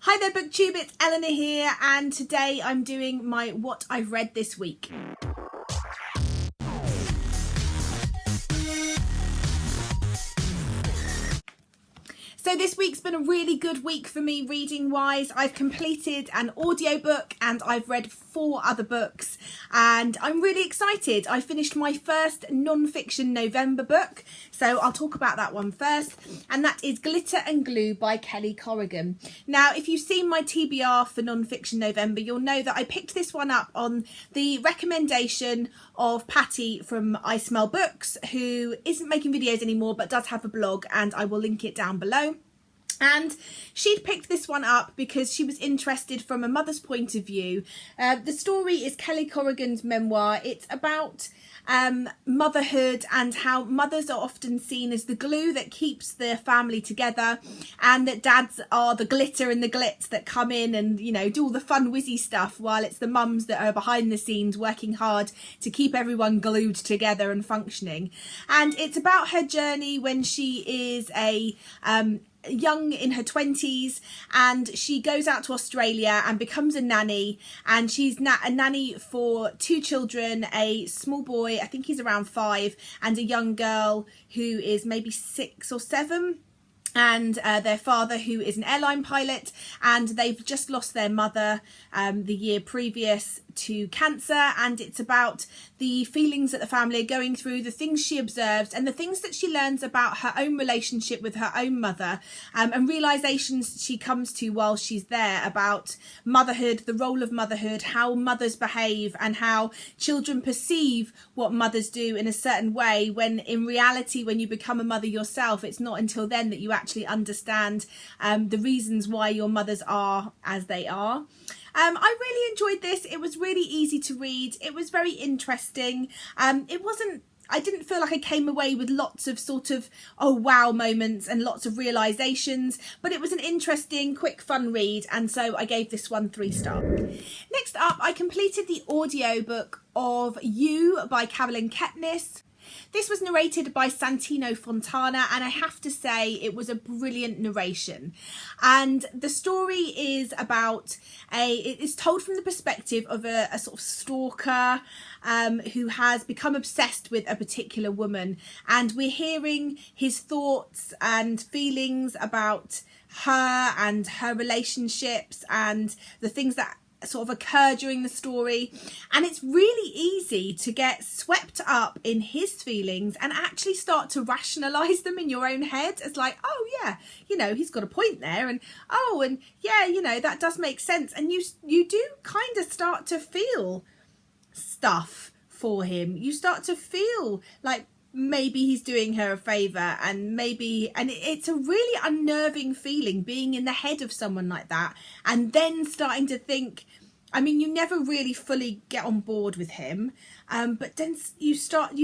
Hi there BookTube, it's Eleanor here, and today I'm doing my What I've Read This Week. So this week's been a really good week for me reading wise. I've completed an audiobook and I've read 4 other books and I'm really excited. I finished my first non-fiction November book, so I'll talk about that one first, and that is Glitter and Glue by Kelly Corrigan. Now if you've seen my TBR for non-fiction November, you'll know that I picked this one up on the recommendation of Patty from I Smell Books, who isn't making videos anymore but does have a blog, and I will link it down below. And she'd picked this one up because she was interested from a mother's point of view. The story is Kelly Corrigan's memoir. It's about motherhood and how mothers are often seen as the glue that keeps the family together, and that dads are the glitter and the glitz that come in and, you know, do all the fun whizzy stuff, while it's the mums that are behind the scenes working hard to keep everyone glued together and functioning. And it's about her journey when she is a young in her 20s, and she goes out to Australia and becomes a nanny, and she's a nanny for 2 children, a small boy, I think he's around 5, and a young girl who is maybe 6 or 7, and their father, who is an airline pilot, and they've just lost their mother the year previous to cancer. And it's about the feelings that the family are going through, the things she observes, and the things that she learns about her own relationship with her own mother, and realizations she comes to while she's there about motherhood, the role of motherhood, how mothers behave, and how children perceive what mothers do in a certain way, when in reality, when you become a mother yourself, it's not until then that you actually understand the reasons why your mothers are as they are. I really enjoyed this. It was really easy to read. It was very interesting. I didn't feel like I came away with lots of sort of oh wow moments and lots of realizations, but it was an interesting, quick, fun read, and so I gave this one 3 stars. Next up, I completed the audiobook of You by Carolyn Kepnes. This was narrated by Santino Fontana, and I have to say it was a brilliant narration. And the story is about it is told from the perspective of a sort of stalker who has become obsessed with a particular woman, and we're hearing his thoughts and feelings about her and her relationships and the things that sort of occur during the story. And it's really easy to get swept up in his feelings and actually start to rationalize them in your own head as like, oh yeah, you know, he's got a point there, and oh, and yeah, you know, that does make sense. And you do kind of start to feel stuff for him. You start to feel like maybe he's doing her a favor, and it's a really unnerving feeling being in the head of someone like that, and then starting to think, I mean, you never really fully get on board with him, but then you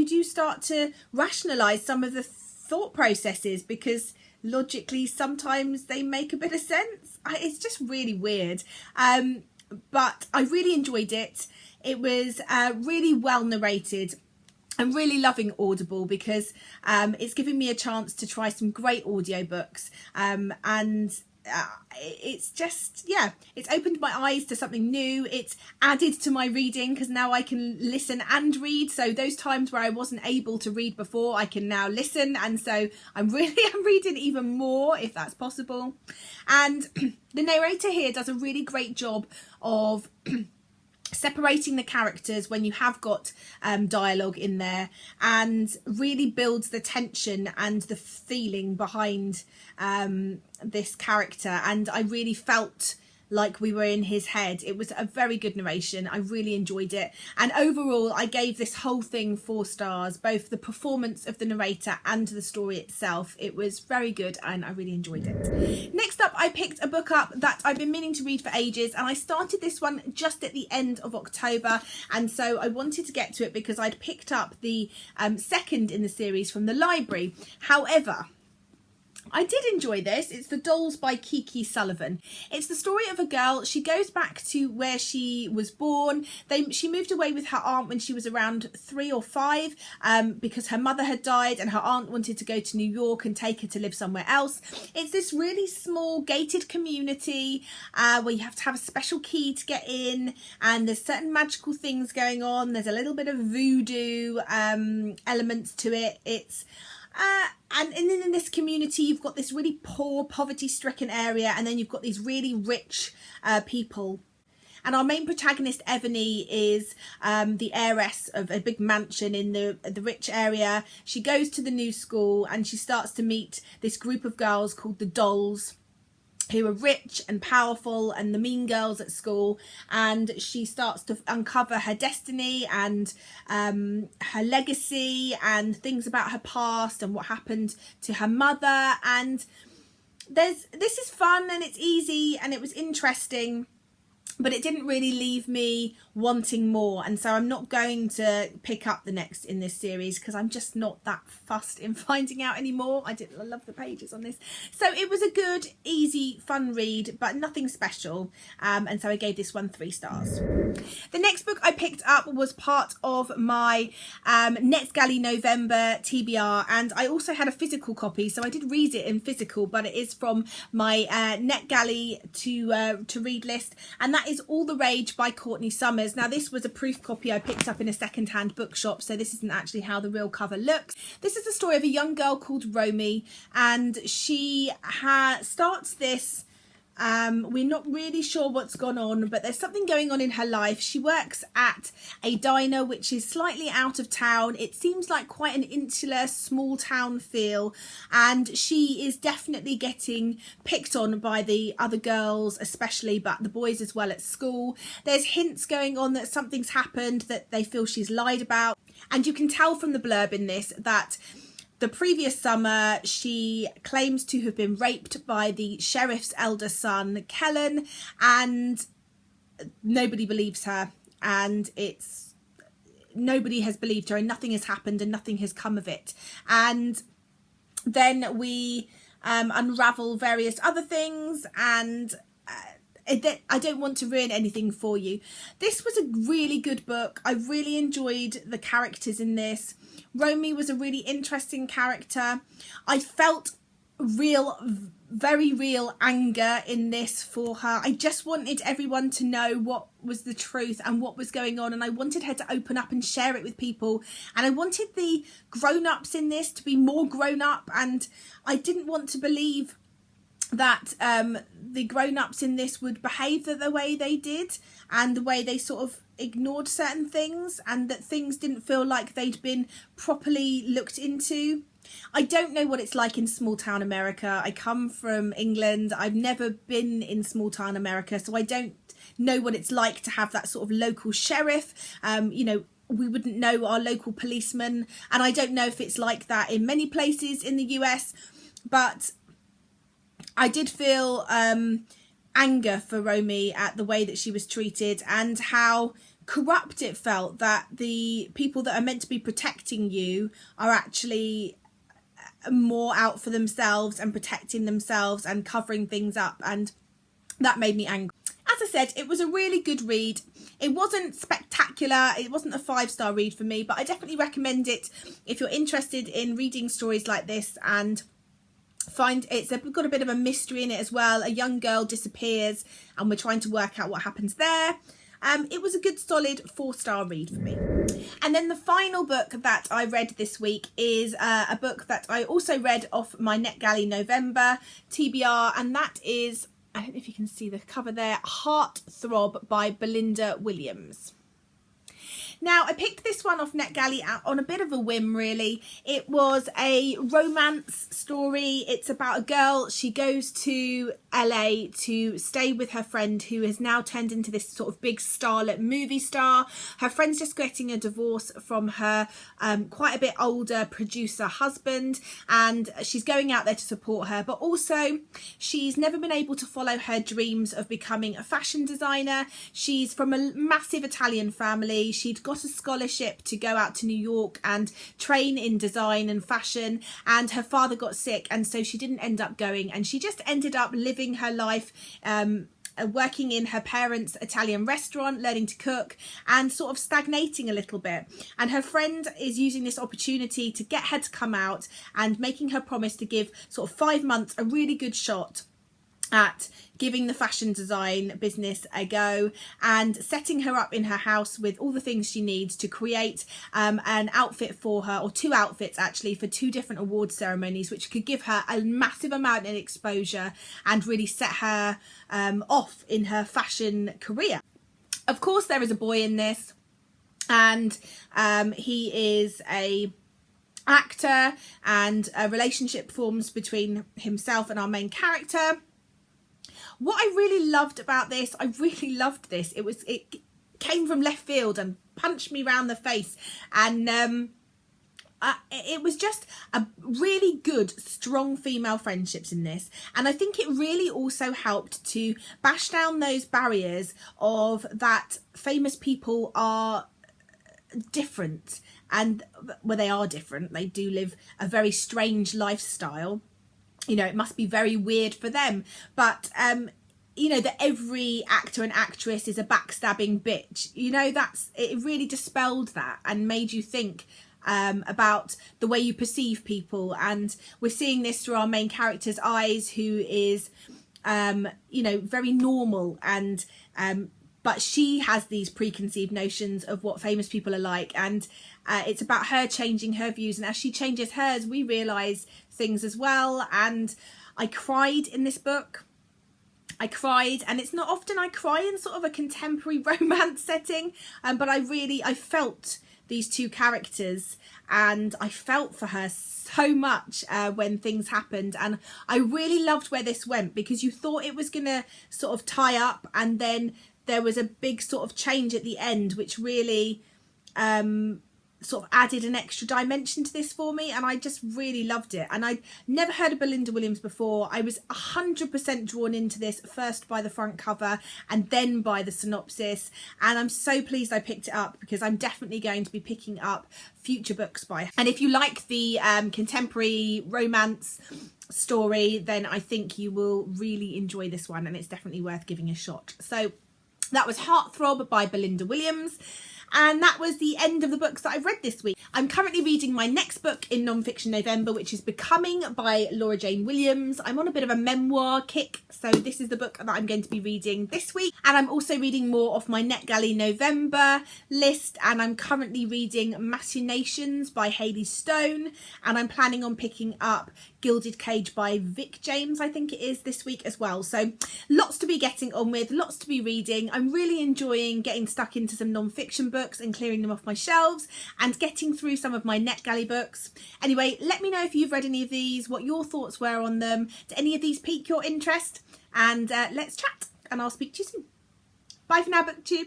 do start to rationalize some of the thought processes, because logically sometimes they make a bit of sense. It's just really weird, but I really enjoyed it. It was really well narrated. I'm really loving Audible because it's giving me a chance to try some great audiobooks, and it's just, yeah, it's opened my eyes to something new. It's added to my reading because now I can listen and read. So those times where I wasn't able to read before, I can now listen, and so I'm reading even more if that's possible. And the narrator here does a really great job of separating the characters when you have got dialogue in there, and really builds the tension and the feeling behind this character. And I really felt like we were in his head. It was a very good narration. I really enjoyed it, and overall I gave this whole thing 4 stars, both the performance of the narrator and the story itself. It was very good and I really enjoyed it. Next up, I picked a book up that I've been meaning to read for ages, and I started this one just at the end of October, and so I wanted to get to it because I'd picked up the second in the series from the library. However, I did enjoy this. It's The Dolls by Kiki Sullivan. It's the story of a girl. She goes back to where she was born. She moved away with her aunt when she was around 3 or 5 because her mother had died and her aunt wanted to go to New York and take her to live somewhere else. It's this really small gated community where you have to have a special key to get in, and there's certain magical things going on. There's a little bit of voodoo elements to it. It's and in this community you've got this really poor, poverty-stricken area, and then you've got these really rich people. And our main protagonist, Ebony, is the heiress of a big mansion in the rich area. She goes to the new school and she starts to meet this group of girls called the Dolls, who are rich and powerful and the mean girls at school, and she starts to uncover her destiny and her legacy and things about her past and what happened to her mother. And this is fun and it's easy and it was interesting, but it didn't really leave me wanting more, and so I'm not going to pick up the next in this series because I'm just not that fussed in finding out anymore. I love the pages on this. So it was a good, easy, fun read, but nothing special, and so I gave this one 3 stars. The next book I picked up was part of my NetGalley November TBR, and I also had a physical copy, so I did read it in physical, but it is from my NetGalley to read list, and that is All the Rage by Courtney Summers. Now, this was a proof copy I picked up in a second-hand bookshop, so this isn't actually how the real cover looks. This is the story of a young girl called Romy, and she starts this. We're not really sure what's gone on, but there's something going on in her life. She works at a diner which is slightly out of town. It seems like quite an insular, small town feel, and she is definitely getting picked on by the other girls especially, but the boys as well at school. There's hints going on that something's happened that they feel she's lied about, and you can tell from the blurb in this that the previous summer, she claims to have been raped by the sheriff's elder son, Kellen, and nobody believes her, and nobody has believed her, and nothing has happened and nothing has come of it. And then we unravel various other things, and I don't want to ruin anything for you. This was a really good book. I really enjoyed the characters in this. Romy was a really interesting character. I felt very real anger in this for her. I just wanted everyone to know what was the truth and what was going on, and I wanted her to open up and share it with people, and I wanted the grown-ups in this to be more grown up, and I didn't want to believe that the grown-ups in this would behave the way they did, and the way they sort of ignored certain things, and that things didn't feel like they'd been properly looked into. I don't know what it's like in small town America. I come from England. I've never been in small town America, so I don't know what it's like to have that sort of local sheriff. You know, we wouldn't know our local policeman, and I don't know if it's like that in many places in the US, but I did feel anger for Romy at the way that she was treated, and how corrupt it felt that the people that are meant to be protecting you are actually more out for themselves and protecting themselves and covering things up, and that made me angry. As I said, it was a really good read. It wasn't spectacular, it wasn't a 5-star read for me, but I definitely recommend it if you're interested in reading stories like this and find it's got a bit of a mystery in it as well. A young girl disappears and we're trying to work out what happens there. It was a good solid 4-star read for me. And then the final book that I read this week is a book that I also read off my NetGalley November TBR, and that is, I don't know if you can see the cover there, Heart Throb by Belinda Williams. Now, I picked this one off NetGalley out on a bit of a whim, really. It was a romance story. It's about a girl. She goes to LA to stay with her friend, who has now turned into this sort of big starlet movie star. Her friend's just getting a divorce from her quite a bit older producer husband, and she's going out there to support her, but also she's never been able to follow her dreams of becoming a fashion designer. She's from a massive Italian family. She'd got a scholarship to go out to New York and train in design and fashion, and her father got sick, and so she didn't end up going, and she just ended up living her life working in her parents' Italian restaurant, learning to cook, and sort of stagnating a little bit. And her friend is using this opportunity to get her to come out and making her promise to give sort of 5 months a really good shot at giving the fashion design business a go, and setting her up in her house with all the things she needs to create an outfit for her, or 2 outfits actually, for 2 different award ceremonies, which could give her a massive amount of exposure and really set her off in her fashion career. Of course, there is a boy in this, and he is a actor, and a relationship forms between himself and our main character. What I really loved about this, it came from left field and punched me round the face, and it was just a really good, strong female friendships in this. And I think it really also helped to bash down those barriers of that famous people are different, and well, they are different, they do live a very strange lifestyle. You know, it must be very weird for them, but you know, that every actor and actress is a backstabbing bitch, you know, it really dispelled that and made you think about the way you perceive people. And we're seeing this through our main character's eyes, who is you know, very normal, and but she has these preconceived notions of what famous people are like, and it's about her changing her views, and as she changes hers, we realise things as well. And I cried in this book. I cried, and it's not often I cry in sort of a contemporary romance setting, but I felt these 2 characters, and I felt for her so much when things happened. And I really loved where this went, because you thought it was gonna sort of tie up, and then there was a big sort of change at the end, which really sort of added an extra dimension to this for me, and I just really loved it. And I'd never heard of Belinda Williams before. I was 100% drawn into this, first by the front cover and then by the synopsis, and I'm so pleased I picked it up, because I'm definitely going to be picking up future books by her. And if you like the contemporary romance story, then I think you will really enjoy this one, and it's definitely worth giving a shot. So that was Heartthrob by Belinda Williams. And that was the end of the books that I've read this week. I'm currently reading my next book in non-fiction November, which is Becoming by Laura Jane Williams. I'm on a bit of a memoir kick, so this is the book that I'm going to be reading this week. And I'm also reading more of my NetGalley November list, and I'm currently reading Machinations by Hayley Stone, and I'm planning on picking up Gilded Cage by Vic James, I think it is, this week as well. So lots to be getting on with, lots to be reading. I'm really enjoying getting stuck into some non-fiction books and clearing them off my shelves, and getting through some of my NetGalley books. Anyway, let me know if you've read any of these, what your thoughts were on them. Do any of these pique your interest? And let's chat, and I'll speak to you soon. Bye for now, BookTube.